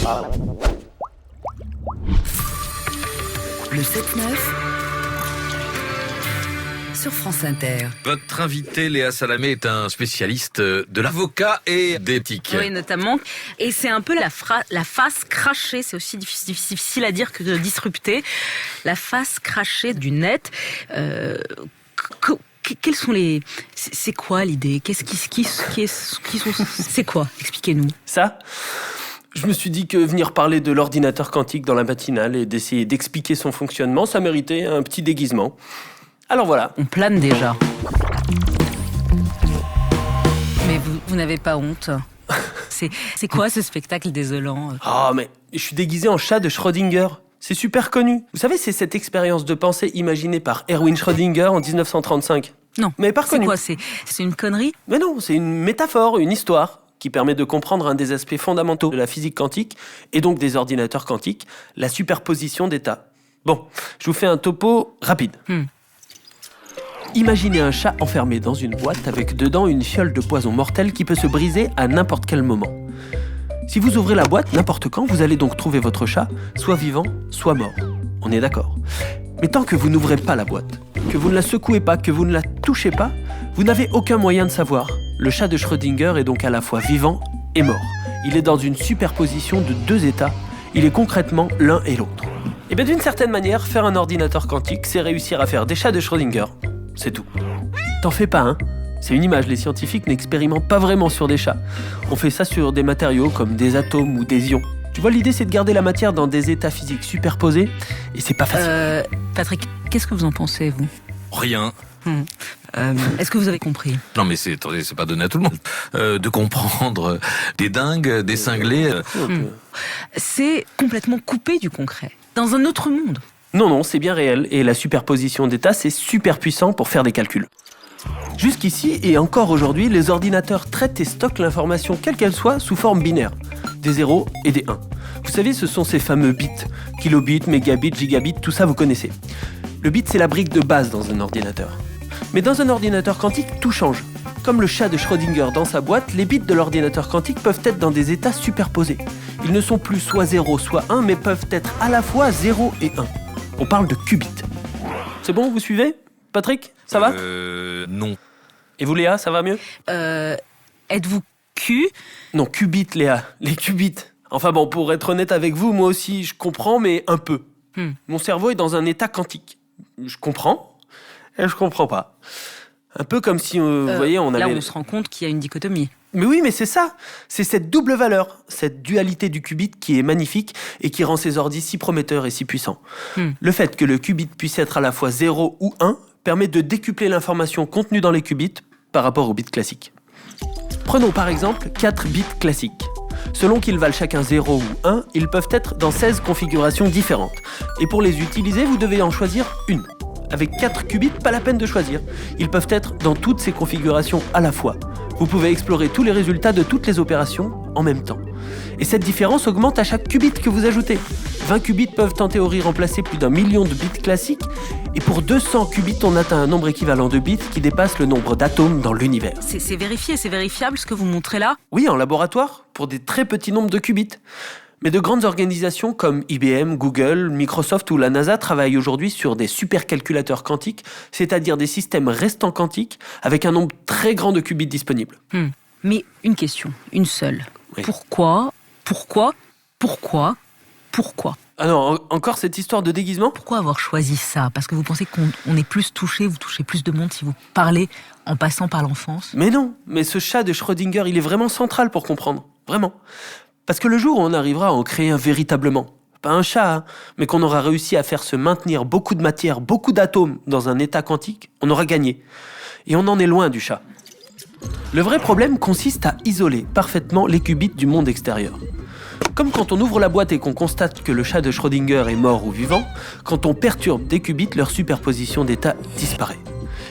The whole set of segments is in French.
Le 7-9 sur France Inter. Votre invité, Léa Salamé, est un spécialiste de l'avocat et d'éthique. Oui, notamment. Et c'est un peu la face crachée, c'est aussi difficile à dire que de disrupter, la face crachée du net. Quels sont les... C'est quoi l'idée ? C'est quoi ? Expliquez-nous. Ça, je me suis dit que venir parler de l'ordinateur quantique dans la matinale et d'essayer d'expliquer son fonctionnement, ça méritait un petit déguisement. Alors voilà. On plane déjà. Mais vous n'avez pas honte ? C'est quoi ce spectacle désolant ? Ah, mais je suis déguisé en chat de Schrödinger. C'est super connu. Vous savez, c'est cette expérience de pensée imaginée par Erwin Schrödinger en 1935. Non. Mais pas reconnu. C'est quoi ? C'est une connerie ? Mais non, c'est une métaphore, une histoire qui permet de comprendre un des aspects fondamentaux de la physique quantique et donc des ordinateurs quantiques, la superposition d'états. Bon, je vous fais un topo rapide. Imaginez un chat enfermé dans une boîte avec dedans une fiole de poison mortel qui peut se briser à n'importe quel moment. Si vous ouvrez la boîte n'importe quand, vous allez donc trouver votre chat, soit vivant, soit mort. On est d'accord. Mais tant que vous n'ouvrez pas la boîte, que vous ne la secouez pas, que vous ne la touchez pas, vous n'avez aucun moyen de savoir. Le chat de Schrödinger est donc à la fois vivant et mort. Il est dans une superposition de deux états. Il est concrètement l'un et l'autre. Et bien d'une certaine manière, faire un ordinateur quantique, c'est réussir à faire des chats de Schrödinger. C'est tout. T'en fais pas, hein ? C'est une image, les scientifiques n'expérimentent pas vraiment sur des chats. On fait ça sur des matériaux comme des atomes ou des ions. Tu vois, l'idée c'est de garder la matière dans des états physiques superposés, et c'est pas facile. Patrick, qu'est-ce que vous en pensez, vous ? Rien. Est-ce que vous avez compris ? Non mais c'est pas donné à tout le monde. De comprendre des dingues, des cinglés. C'est complètement coupé du concret. Dans un autre monde. Non, c'est bien réel, et la superposition d'états, c'est super puissant pour faire des calculs. Jusqu'ici, et encore aujourd'hui, les ordinateurs traitent et stockent l'information, quelle qu'elle soit, sous forme binaire. Des 0 et des 1. Vous savez, ce sont ces fameux bits. Kilobits, mégabits, gigabits, tout ça vous connaissez. Le bit, c'est la brique de base dans un ordinateur. Mais dans un ordinateur quantique, tout change. Comme le chat de Schrödinger dans sa boîte, les bits de l'ordinateur quantique peuvent être dans des états superposés. Ils ne sont plus soit 0, soit 1, mais peuvent être à la fois 0 et 1. On parle de qubits. C'est bon, vous suivez ? Patrick, ça va ? Non. Et vous, Léa, ça va mieux ? Êtes-vous Q ? Non, qubits, Léa. Les qubits. Enfin bon, pour être honnête avec vous, moi aussi, je comprends, mais un peu. Mon cerveau est dans un état quantique. Je comprends et je comprends pas. Un peu comme si, vous voyez, on avait... Là, on se rend compte qu'il y a une dichotomie. Mais oui, mais c'est ça. C'est cette double valeur, cette dualité du qubit qui est magnifique et qui rend ces ordis si prometteurs et si puissants. Le fait que le qubit puisse être à la fois 0 ou 1 permet de décupler l'information contenue dans les qubits par rapport aux bits classiques. Prenons par exemple 4 bits classiques. Selon qu'ils valent chacun 0 ou 1, ils peuvent être dans 16 configurations différentes. Et pour les utiliser, vous devez en choisir une. Avec 4 qubits, pas la peine de choisir. Ils peuvent être dans toutes ces configurations à la fois. Vous pouvez explorer tous les résultats de toutes les opérations en même temps. Et cette différence augmente à chaque qubit que vous ajoutez. 20 qubits peuvent en théorie remplacer plus d'1 million de bits classiques. Et pour 200 qubits, on atteint un nombre équivalent de bits qui dépasse le nombre d'atomes dans l'univers. C'est vérifié, c'est vérifiable ce que vous montrez là ? Oui, en laboratoire, pour des très petits nombres de qubits. Mais de grandes organisations comme IBM, Google, Microsoft ou la NASA travaillent aujourd'hui sur des supercalculateurs quantiques, c'est-à-dire des systèmes restants quantiques avec un nombre très grand de qubits disponibles. Mais une question, une seule. Oui. Pourquoi Ah non, encore cette histoire de déguisement ? Pourquoi avoir choisi ça ? Parce que vous pensez qu'on est plus touché, vous touchez plus de monde si vous parlez en passant par l'enfance ? Mais non, mais ce chat de Schrödinger, il est vraiment central pour comprendre. Vraiment. Parce que le jour où on arrivera à en créer un véritablement, pas un chat, hein, mais qu'on aura réussi à faire se maintenir beaucoup de matière, beaucoup d'atomes dans un état quantique, on aura gagné. Et on en est loin du chat. Le vrai problème consiste à isoler parfaitement les qubits du monde extérieur. Comme quand on ouvre la boîte et qu'on constate que le chat de Schrödinger est mort ou vivant, quand on perturbe des qubits, leur superposition d'état disparaît.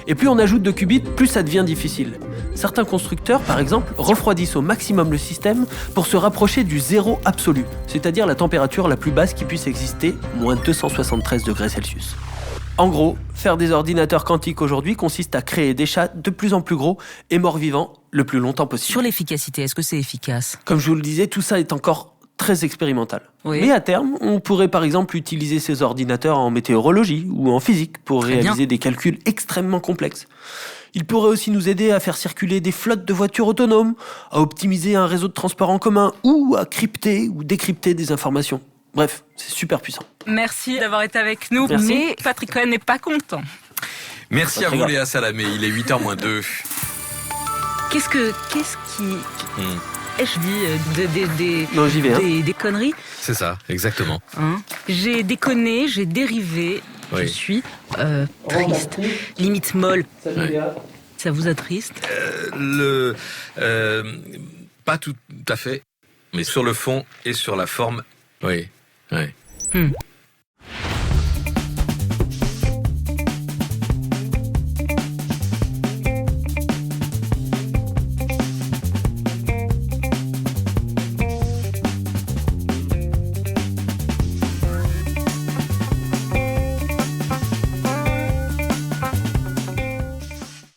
Et plus on ajoute de qubits, plus ça devient difficile. Certains constructeurs, par exemple, refroidissent au maximum le système pour se rapprocher du zéro absolu, c'est-à-dire la température la plus basse qui puisse exister, moins 273 degrés Celsius. En gros, faire des ordinateurs quantiques aujourd'hui consiste à créer des chats de plus en plus gros et morts-vivants le plus longtemps possible. Sur l'efficacité, est-ce que c'est efficace ? Comme je vous le disais, tout ça est encore très expérimental. Oui. Mais à terme, on pourrait par exemple utiliser ces ordinateurs en météorologie ou en physique pour Très réaliser bien. des calculs extrêmement complexes. Ils pourraient aussi nous aider à faire circuler des flottes de voitures autonomes, à optimiser un réseau de transport en commun ou à crypter ou décrypter des informations. Bref, c'est super puissant. Merci d'avoir été avec nous. Merci. Mais Patrick Cohen n'est pas content. Merci à Très vous grave. Léa Salamé, il est 8h moins 2. Qu'est-ce qui... Je dis Non, j'y vais. Hein. des conneries. C'est ça, exactement. Hein. J'ai déconné, j'ai dérivé. Je Oui. suis triste. Limite molle. Ça vous attriste? Pas tout à fait, mais sur le fond et sur la forme, oui. Oui.